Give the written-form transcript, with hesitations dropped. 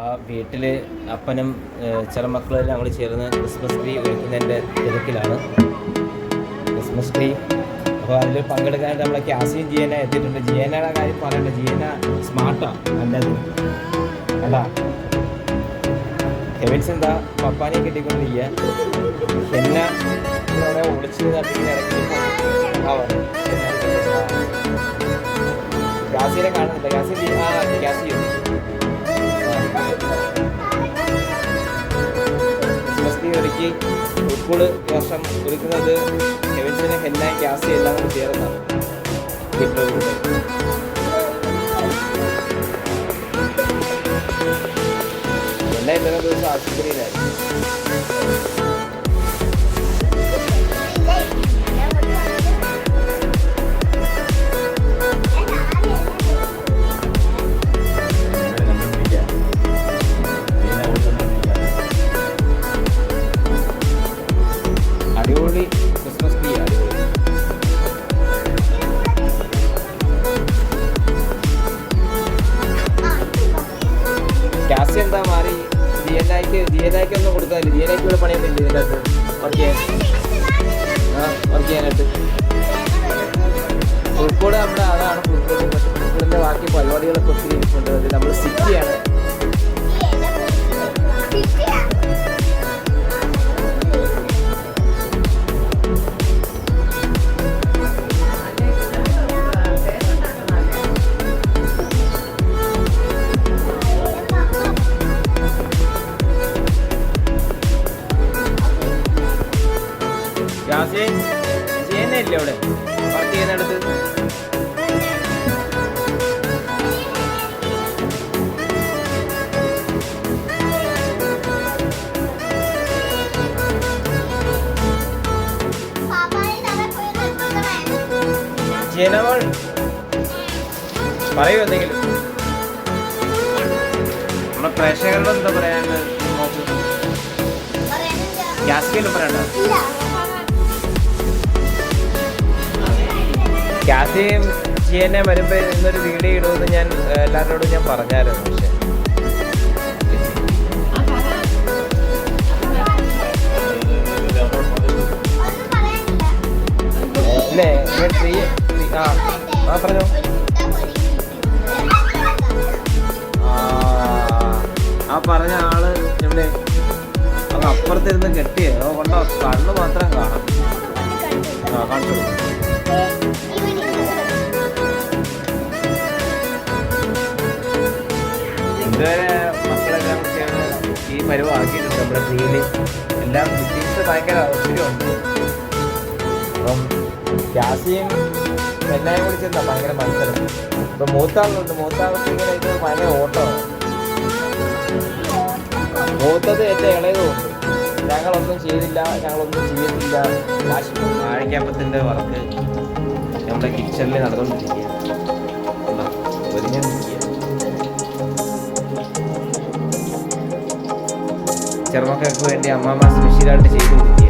ആ വീട്ടിൽ അപ്പനും ചില മക്കളെല്ലാം കൂടി ചേർന്ന് ക്രിസ്മസ് ട്രീ ഒരുക്കുന്നതിൻ്റെ തിരക്കിലാണ്. ക്രിസ്മസ് ട്രീ അപ്പോൾ അതിൽ പങ്കെടുക്കാനായിട്ട് നമ്മളെ ക്യാസിയും ജിയന എത്തിയിട്ടുണ്ട്. ജിയനയുടെ കാര്യം പറയണ്ട, ജിയന സ്മാർട്ടാണ് നല്ലത് അല്ല. കെവിൻസ് എന്താ പപ്പാനെ കെട്ടിക്കൊണ്ടിരിക്കുക, എന്നെ ഒളിച്ച് തട്ടിങ്ങനെ ഇറക്കി. ഗ്യാസിനെ കാണുന്നില്ല, ഗ്യാസി ഗ്യാസി ക്രിസ്മസ് ട്രീ ഒരുക്കി. ഉൾക്കൂൾ വർഷം ഒരുക്കുന്നത് കെവിൻസിന് ഹെന്നായി ഗ്യാസി എല്ലാം കൂടി ചേർന്നാണ്. എല്ലാ ഇന്നലെ ദിവസം ആശുപത്രിയിലായിരുന്നു. അടിപൊളി ക്രിസ്മസ് ട്രീ, അടിപൊളി. ക്യാഷ് എന്താ മാറി? ജിയനായിക്ക് ഒന്നും കൊടുക്കാറില്ല. ജിയനായിക്ക് ഇവിടെ പണിയൊന്നുമില്ല ഇതിൻ്റെ അകത്ത് വർക്ക് ചെയ്യാനായിട്ട്. ഫുൾക്കോട് നമ്മുടെ അതാണ് ഫുൾക്കോട്. പക്ഷെ ഫുൾക്കോടിൻ്റെ ബാക്കി പരിപാടികളൊക്കെ ഒത്തിരി ഇരിപ്പുണ്ട്. അത് നമ്മൾ സിറ്റിയാണ്. ജിയനല്ലേ അവിടെ വർക്ക് ചെയ്യുന്നിടത്ത്? ജിയനമോൾ പറയൂ എന്തെങ്കിലും. നമ്മുടെ പ്രേക്ഷകരോട് എന്താ പറയാനുള്ളത്? ഗ്യാസ്കയിലും പറയണ്ട. ക്യാസിയും ജിയനെ വരുമ്പോൾ ഇന്നൊരു വീഡിയോ ഇടുമെന്ന് ഞാൻ എല്ലാവരോടും ഞാൻ പറഞ്ഞായിരുന്നു. പക്ഷേ ഇല്ലേ പറഞ്ഞോ. ആ പറഞ്ഞ ആള് എവിടെ? അത് അപ്പുറത്തിരുന്ന് കെട്ടിയോ കൊണ്ടോ? കണ്ണ് മാത്രം കാണാം. കാണിച്ചു. ഇതുവരെ മക്കളെല്ലാം ചേർന്ന് ഈ പരുവാക്കിയിട്ടുണ്ട്. നമ്മുടെ ട്രീയിൽ എല്ലാം ബുദ്ധിമുട്ട് ഭയങ്കര ഒത്തിരി ഉണ്ട്. അപ്പം ഗ്യാസിയും എല്ലാവരും കൂടി ചെന്നാൽ ഭയങ്കര മത്സരം. ഇപ്പം മൂത്താളുണ്ട്. മൂത്താൾക്ക് ഇങ്ങനെ ഇത് ഭയങ്കര ഓട്ടമാണ്. മൂത്തത് എൻ്റെ ഇളയതുമുണ്ട്. ഞങ്ങളൊന്നും ചെയ്തില്ല, ഞങ്ങളൊന്നും ചെയ്യത്തില്ല. വാഴയ്ക്കാപ്പത്തിൻ്റെ വർക്ക് നമ്മുടെ കിച്ചണിൽ നടന്നുകൊണ്ടിരിക്കുക. ഒരുങ്ങിയിരിക്കുക. ചെറുമക്കൾക്ക് വേണ്ടി അമ്മാമ്മ സ്പെഷ്യലായിട്ട് ചെയ്തു കൊടുക്കുക.